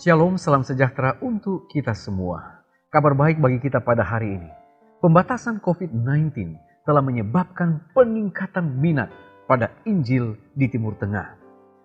Shalom, salam sejahtera untuk kita semua. Kabar baik bagi kita pada hari ini. Pembatasan COVID-19 telah menyebabkan peningkatan minat pada Injil di Timur Tengah.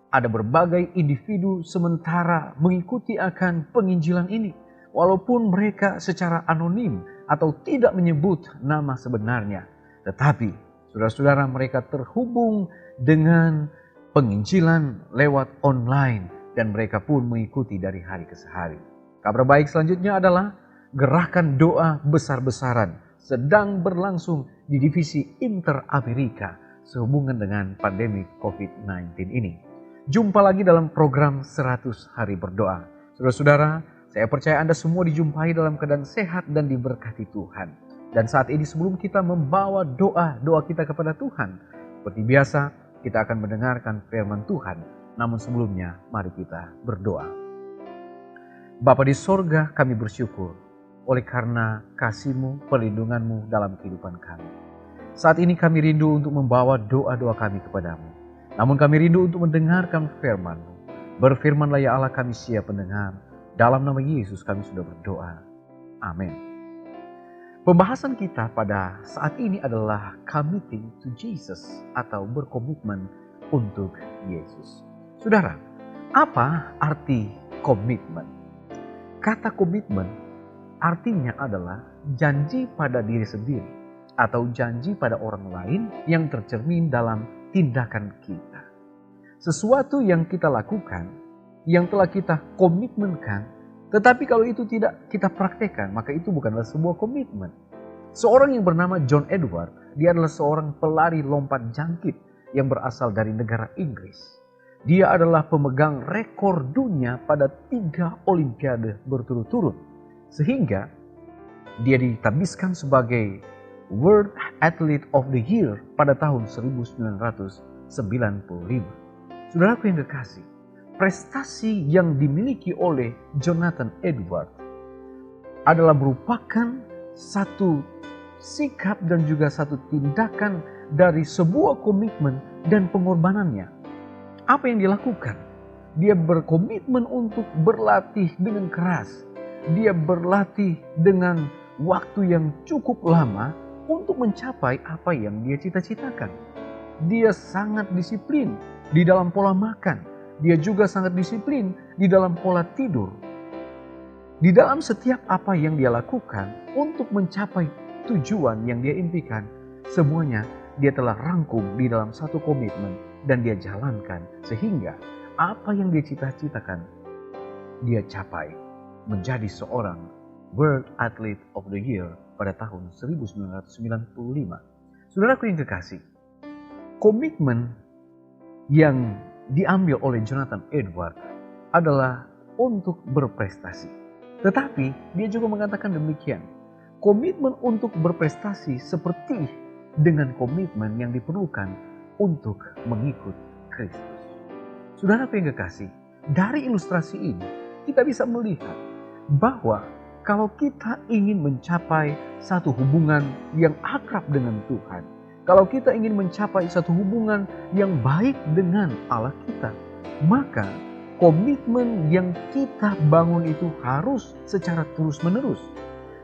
Ada berbagai individu sementara mengikuti akan penginjilan ini, walaupun mereka secara anonim atau tidak menyebut nama sebenarnya. Tetapi, saudara-saudara, mereka terhubung dengan penginjilan lewat online. Dan mereka pun mengikuti dari hari ke hari. Kabar baik selanjutnya adalah gerakan doa besar-besaran sedang berlangsung di divisi Inter-Amerika sehubungan dengan pandemi COVID-19 ini. Jumpa lagi dalam program 100 Hari Berdoa. Saudara-saudara, saya percaya Anda semua dijumpai dalam keadaan sehat dan diberkati Tuhan. Dan saat ini sebelum kita membawa doa kita kepada Tuhan, seperti biasa kita akan mendengarkan firman Tuhan. Namun sebelumnya, mari kita berdoa. Bapa di sorga, kami bersyukur oleh karena kasih-Mu, perlindungan-Mu dalam kehidupan kami. Saat ini kami rindu untuk membawa doa-doa kami kepadamu. Namun kami rindu untuk mendengarkan firman-Mu. Berfirmanlah ya Allah, kami siap mendengar. Dalam nama Yesus kami sudah berdoa. Amin. Pembahasan kita pada saat ini adalah committing to Jesus atau berkomitmen untuk Yesus. Saudara, apa arti komitmen? Kata komitmen artinya adalah janji pada diri sendiri atau janji pada orang lain yang tercermin dalam tindakan kita. Sesuatu yang kita lakukan, yang telah kita komitmenkan, tetapi kalau itu tidak kita praktekkan, maka itu bukanlah sebuah komitmen. Seorang yang bernama John Edward, dia adalah seorang pelari lompat jangkit yang berasal dari negara Inggris. Dia adalah pemegang rekor dunia pada 3 olimpiade berturut-turut. Sehingga dia ditabiskan sebagai World Athlete of the Year pada tahun 1995. Saudaraku yang kekasih, prestasi yang dimiliki oleh Jonathan Edwards adalah merupakan satu sikap dan juga satu tindakan dari sebuah komitmen dan pengorbanannya. Apa yang dilakukan? Dia berkomitmen untuk berlatih dengan keras. Dia berlatih dengan waktu yang cukup lama untuk mencapai apa yang dia cita-citakan. Dia sangat disiplin di dalam pola makan. Dia juga sangat disiplin di dalam pola tidur. Di dalam setiap apa yang dia lakukan untuk mencapai tujuan yang dia impikan, semuanya dia telah rangkum di dalam satu komitmen dan dia jalankan sehingga apa yang dia cita-citakan dia capai, menjadi seorang World Athlete of the Year pada tahun 1995. Saudaraku yang kekasih, komitmen yang diambil oleh Jonathan Edwards adalah untuk berprestasi. Tetapi dia juga mengatakan demikian, komitmen untuk berprestasi seperti dengan komitmen yang diperlukan untuk mengikut Kristus. Saudaraku yang kekasih, dari ilustrasi ini kita bisa melihat bahwa kalau kita ingin mencapai satu hubungan yang akrab dengan Tuhan, kalau kita ingin mencapai satu hubungan yang baik dengan Allah kita, maka komitmen yang kita bangun itu harus secara terus-menerus.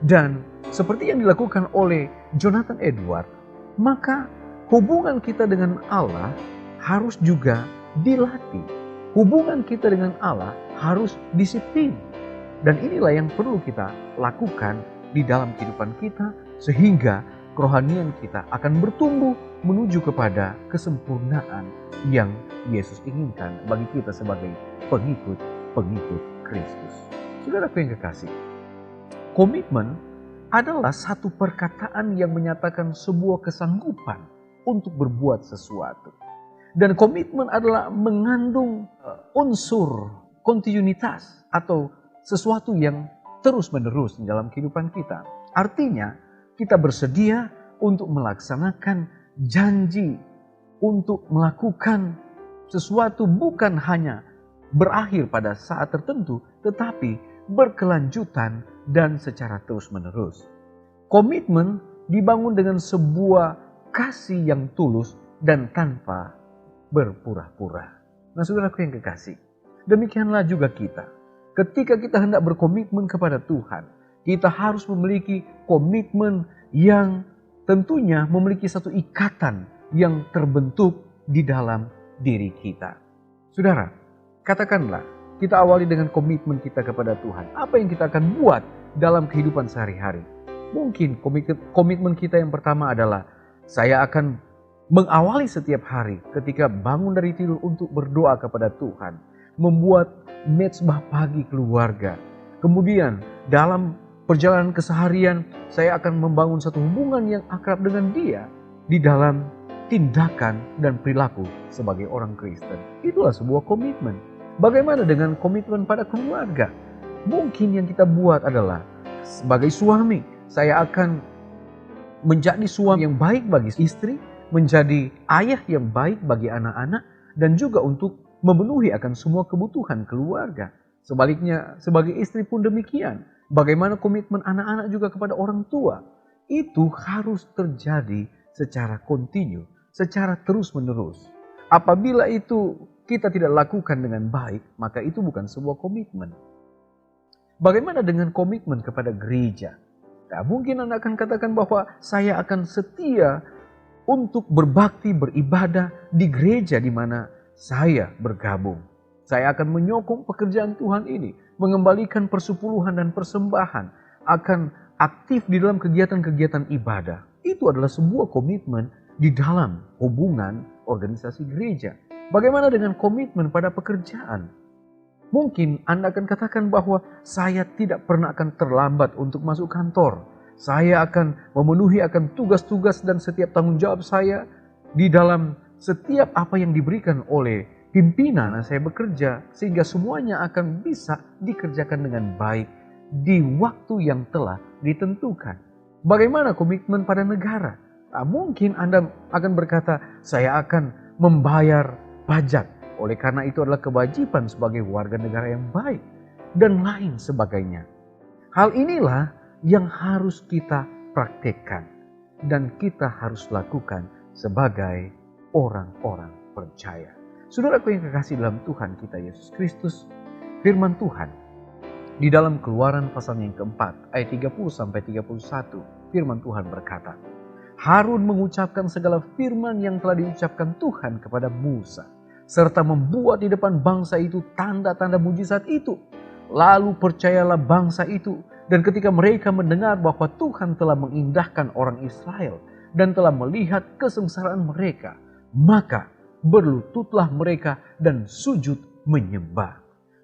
Dan seperti yang dilakukan oleh Jonathan Edwards, maka hubungan kita dengan Allah harus juga dilatih. Hubungan kita dengan Allah harus disiplin. Dan inilah yang perlu kita lakukan di dalam kehidupan kita sehingga kerohanian kita akan bertumbuh menuju kepada kesempurnaan yang Yesus inginkan bagi kita sebagai pengikut Kristus. Saudaraku yang kekasih, komitmen adalah satu perkataan yang menyatakan sebuah kesanggupan untuk berbuat sesuatu. Dan komitmen adalah mengandung unsur kontinuitas atau sesuatu yang terus-menerus dalam kehidupan kita. Artinya, kita bersedia untuk melaksanakan janji, untuk melakukan sesuatu bukan hanya berakhir pada saat tertentu, tetapi berkelanjutan dan secara terus-menerus. Komitmen dibangun dengan sebuah kasih yang tulus dan tanpa berpura-pura. Nah, saudaraku yang kekasih, demikianlah juga kita. Ketika kita hendak berkomitmen kepada Tuhan, kita harus memiliki komitmen yang tentunya memiliki satu ikatan yang terbentuk di dalam diri kita. Saudara, katakanlah kita awali dengan komitmen kita kepada Tuhan. Apa yang kita akan buat dalam kehidupan sehari-hari? Mungkin komitmen kita yang pertama adalah saya akan mengawali setiap hari ketika bangun dari tidur untuk berdoa kepada Tuhan. Membuat mezbah pagi keluarga. Kemudian dalam perjalanan keseharian saya akan membangun satu hubungan yang akrab dengan Dia di dalam tindakan dan perilaku sebagai orang Kristen. Itulah sebuah komitmen. Bagaimana dengan komitmen pada keluarga? Mungkin yang kita buat adalah sebagai suami, saya akan menjadi suami yang baik bagi istri, menjadi ayah yang baik bagi anak-anak, dan juga untuk memenuhi akan semua kebutuhan keluarga. Sebaliknya, sebagai istri pun demikian. Bagaimana komitmen anak-anak juga kepada orang tua? Itu harus terjadi secara kontinu, secara terus-menerus. Apabila itu kita tidak lakukan dengan baik, maka itu bukan sebuah komitmen. Bagaimana dengan komitmen kepada gereja? Nah, mungkin Anda akan katakan bahwa saya akan setia untuk berbakti, beribadah di gereja di mana saya bergabung. Saya akan menyokong pekerjaan Tuhan ini, mengembalikan persepuluhan dan persembahan, akan aktif di dalam kegiatan-kegiatan ibadah. Itu adalah sebuah komitmen di dalam hubungan organisasi gereja. Bagaimana dengan komitmen pada pekerjaan? Mungkin Anda akan katakan bahwa saya tidak pernah akan terlambat untuk masuk kantor. Saya akan memenuhi akan tugas-tugas dan setiap tanggung jawab saya di dalam setiap apa yang diberikan oleh pimpinan saya bekerja, sehingga semuanya akan bisa dikerjakan dengan baik di waktu yang telah ditentukan. Bagaimana komitmen pada negara? Nah, mungkin Anda akan berkata, saya akan membayar pajak. Oleh karena itu adalah kewajiban sebagai warga negara yang baik. Dan lain sebagainya. Hal inilah yang harus kita praktekkan. Dan kita harus lakukan sebagai orang-orang percaya. Saudaraku yang kekasih dalam Tuhan kita Yesus Kristus, firman Tuhan di dalam Keluaran pasal yang keempat ayat 30-31, firman Tuhan berkata, Harun mengucapkan segala firman yang telah diucapkan Tuhan kepada Musa, serta membuat di depan bangsa itu tanda-tanda mujizat itu. Lalu percayalah bangsa itu, dan ketika mereka mendengar bahwa Tuhan telah mengindahkan orang Israel dan telah melihat kesengsaraan mereka, maka berlututlah mereka dan sujud menyembah.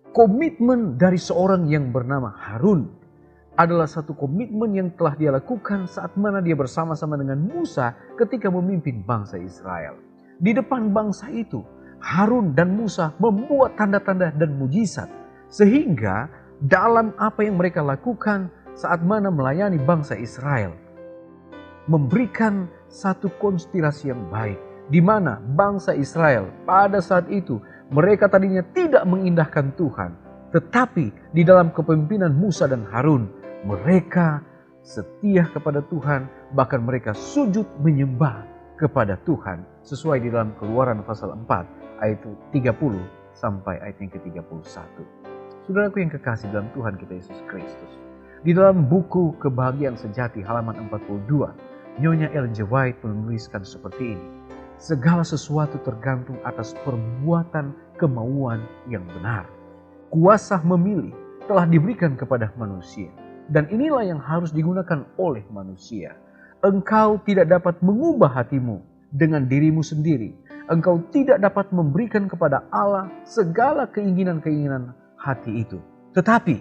Komitmen dari seorang yang bernama Harun adalah satu komitmen yang telah dia lakukan saat mana dia bersama-sama dengan Musa ketika memimpin bangsa Israel. Di depan bangsa itu, Harun dan Musa membuat tanda-tanda dan mujizat. Sehingga dalam apa yang mereka lakukan saat mana melayani bangsa Israel, memberikan satu konspirasi yang baik, di mana bangsa Israel pada saat itu mereka tadinya tidak mengindahkan Tuhan, tetapi di dalam kepemimpinan Musa dan Harun mereka setia kepada Tuhan, bahkan mereka sujud menyembah kepada Tuhan sesuai di dalam Keluaran pasal 4 ayat 30 sampai ayat yang ke-31. Saudaraku yang kekasih dalam Tuhan kita Yesus Kristus, di dalam buku Kebahagiaan Sejati halaman 42, Nyonya Ellen G. White menuliskan seperti ini. Segala sesuatu tergantung atas perbuatan kemauan yang benar. Kuasa memilih telah diberikan kepada manusia. Dan inilah yang harus digunakan oleh manusia. Engkau tidak dapat mengubah hatimu dengan dirimu sendiri. Engkau tidak dapat memberikan kepada Allah segala keinginan-keinginan hati itu. Tetapi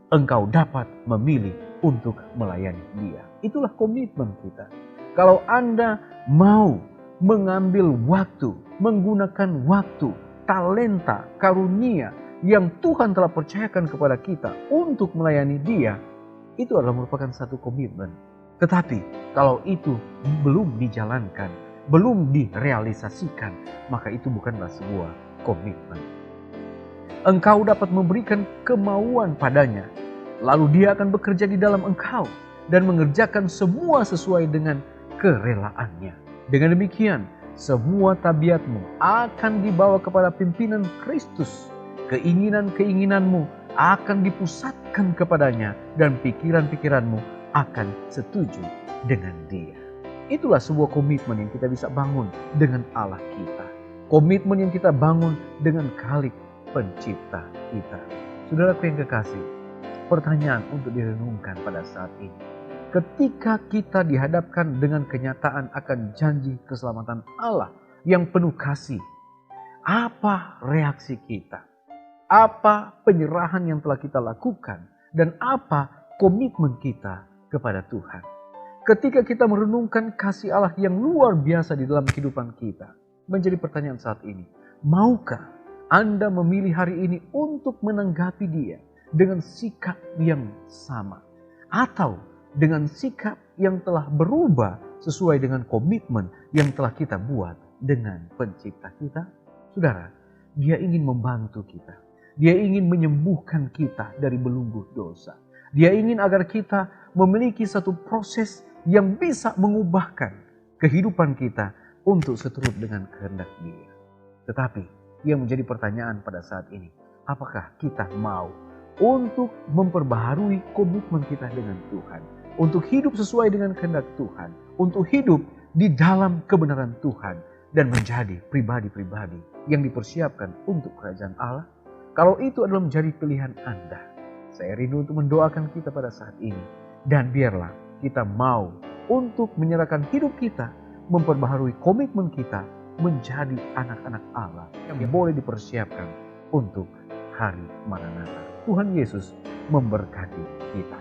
engkau dapat memilih untuk melayani Dia. Itulah komitmen kita. Kalau Anda mau mengambil waktu, menggunakan waktu, talenta, karunia yang Tuhan telah percayakan kepada kita untuk melayani Dia, itu adalah merupakan satu komitmen. Tetapi kalau itu belum dijalankan, belum direalisasikan, maka itu bukanlah sebuah komitmen. Engkau dapat memberikan kemauan padanya, lalu Dia akan bekerja di dalam engkau dan mengerjakan semua sesuai dengan kerelaannya. Dengan demikian, semua tabiatmu akan dibawa kepada pimpinan Kristus. Keinginan-keinginanmu akan dipusatkan kepadanya dan pikiran-pikiranmu akan setuju dengan dia. Itulah sebuah komitmen yang kita bisa bangun dengan Allah kita. Komitmen yang kita bangun dengan Khalik Pencipta kita. Saudaraku yang kekasih, pertanyaan untuk direnungkan pada saat ini. Ketika kita dihadapkan dengan kenyataan akan janji keselamatan Allah yang penuh kasih, apa reaksi kita? Apa penyerahan yang telah kita lakukan? Dan apa komitmen kita kepada Tuhan? Ketika kita merenungkan kasih Allah yang luar biasa di dalam kehidupan kita, menjadi pertanyaan saat ini, maukah Anda memilih hari ini untuk menanggapi Dia dengan sikap yang sama? Atau dengan sikap yang telah berubah sesuai dengan komitmen yang telah kita buat dengan Pencipta kita? Saudara, Dia ingin membantu kita. Dia ingin menyembuhkan kita dari belenggu dosa. Dia ingin agar kita memiliki satu proses yang bisa mengubahkan kehidupan kita untuk seturut dengan kehendak Dia. Tetapi yang menjadi pertanyaan pada saat ini, apakah kita mau untuk memperbaharui komitmen kita dengan Tuhan, untuk hidup sesuai dengan kehendak Tuhan, untuk hidup di dalam kebenaran Tuhan, dan menjadi pribadi-pribadi yang dipersiapkan untuk kerajaan Allah? Kalau itu adalah menjadi pilihan Anda, saya rindu untuk mendoakan kita pada saat ini. Dan biarlah kita mau untuk menyerahkan hidup kita, memperbaharui komitmen kita menjadi anak-anak Allah yang boleh dipersiapkan untuk hari Maranatha. Tuhan Yesus memberkati kita.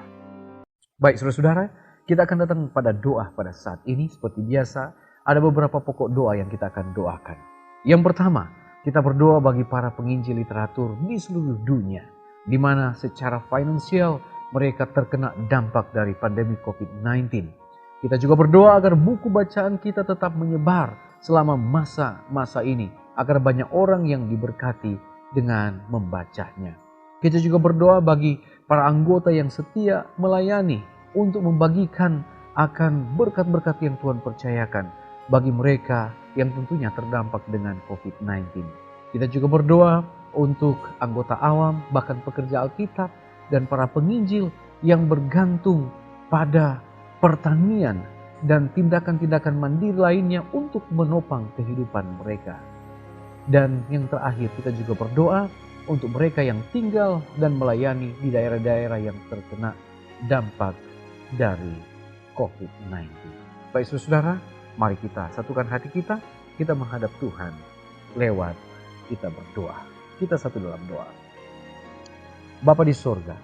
Baik saudara-saudara, kita akan datang pada doa pada saat ini. Seperti biasa, ada beberapa pokok doa yang kita akan doakan. Yang pertama, kita berdoa bagi para penginjil literatur di seluruh dunia, di mana secara finansial mereka terkena dampak dari pandemi COVID-19. Kita juga berdoa agar buku bacaan kita tetap menyebar selama masa-masa ini, agar banyak orang yang diberkati dengan membacanya. Kita juga berdoa bagi para anggota yang setia melayani untuk membagikan akan berkat-berkat yang Tuhan percayakan bagi mereka yang tentunya terdampak dengan COVID-19. Kita juga berdoa untuk anggota awam, bahkan pekerja Alkitab, dan para penginjil yang bergantung pada pertanian dan tindakan-tindakan mandiri lainnya untuk menopang kehidupan mereka. Dan yang terakhir, kita juga berdoa untuk mereka yang tinggal dan melayani di daerah-daerah yang terkena dampak dari COVID-19. Baik saudara, mari kita satukan hati kita menghadap Tuhan lewat kita berdoa. Kita satu dalam doa. Bapa di sorga,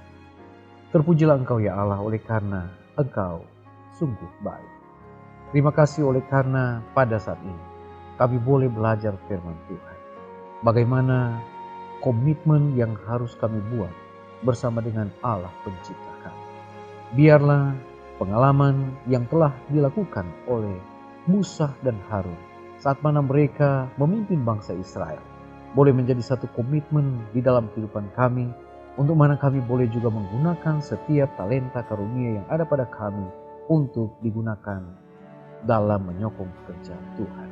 terpujilah Engkau ya Allah oleh karena Engkau sungguh baik. Terima kasih oleh karena pada saat ini kami boleh belajar firman Tuhan. Bagaimana komitmen yang harus kami buat bersama dengan Allah Pencipta kami. Biarlah pengalaman yang telah dilakukan oleh Musa dan Harun saat mana mereka memimpin bangsa Israel boleh menjadi satu komitmen di dalam kehidupan kami, untuk mana kami boleh juga menggunakan setiap talenta karunia yang ada pada kami untuk digunakan dalam menyokong pekerjaan Tuhan.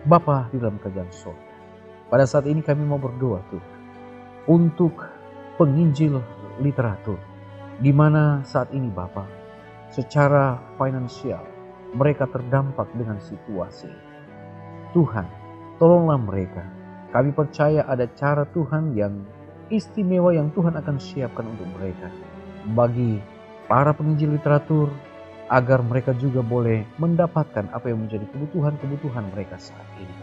Bapa di dalam kerajaan surga, pada saat ini kami mau berdoa Tuhan untuk penginjil literatur, di mana saat ini Bapa secara finansial mereka terdampak dengan situasi. Tuhan, tolonglah mereka. Kami percaya ada cara Tuhan yang istimewa yang Tuhan akan siapkan untuk mereka. Bagi para penginjil literatur, agar mereka juga boleh mendapatkan apa yang menjadi kebutuhan-kebutuhan mereka saat ini.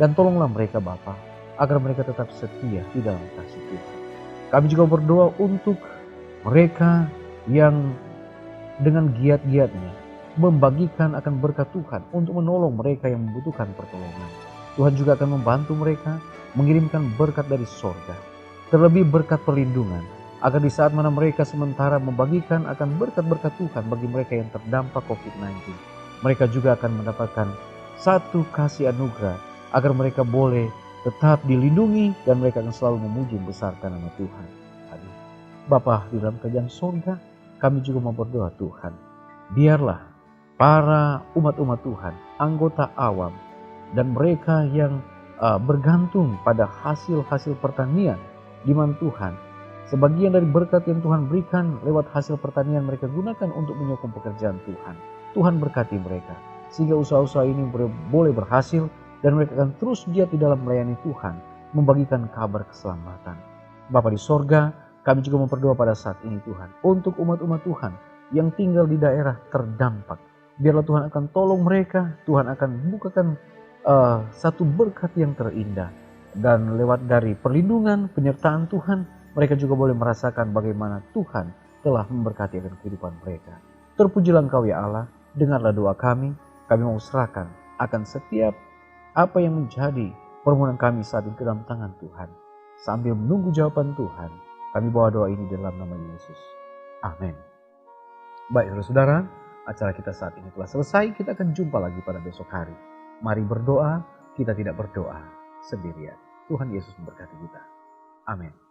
Dan tolonglah mereka Bapa, agar mereka tetap setia di dalam kasih Tuhan. Kami juga berdoa untuk mereka yang dengan giat-giatnya membagikan akan berkat Tuhan untuk menolong mereka yang membutuhkan pertolongan. Tuhan juga akan membantu mereka mengirimkan berkat dari sorga, terlebih berkat perlindungan, agar di saat mana mereka sementara membagikan akan berkat-berkat Tuhan bagi mereka yang terdampak COVID-19, mereka juga akan mendapatkan satu kasih anugerah agar mereka boleh tetap dilindungi dan mereka akan selalu memuji membesarkan nama Tuhan. Amin. Bapa di dalam kerajaan sorga, kami juga mau berdoa Tuhan, biarlah para umat-umat Tuhan, anggota awam, dan mereka yang bergantung pada hasil-hasil pertanian di mana Tuhan, Sebagian dari berkat yang Tuhan berikan lewat hasil pertanian mereka gunakan untuk menyokong pekerjaan Tuhan. Tuhan berkati mereka, sehingga usaha-usaha ini boleh berhasil dan mereka akan terus giat di dalam melayani Tuhan, membagikan kabar keselamatan. Bapa di sorga, kami juga memperdoa pada saat ini Tuhan, untuk umat-umat Tuhan yang tinggal di daerah terdampak. Biarlah Tuhan akan tolong mereka, Tuhan akan bukakan satu berkat yang terindah. Dan lewat dari perlindungan, penyertaan Tuhan, mereka juga boleh merasakan bagaimana Tuhan telah memberkati akan kehidupan mereka. Terpujilah Engkau ya Allah, dengarlah doa kami mau serahkan akan setiap apa yang menjadi permohonan kami saat ini ke dalam tangan Tuhan. Sambil menunggu jawaban Tuhan, kami bawa doa ini dalam nama Yesus. Amin. Baik saudara, acara kita saat ini telah selesai. Kita akan jumpa lagi pada besok hari. Mari berdoa, kita tidak berdoa sendirian. Tuhan Yesus memberkati kita. Amin.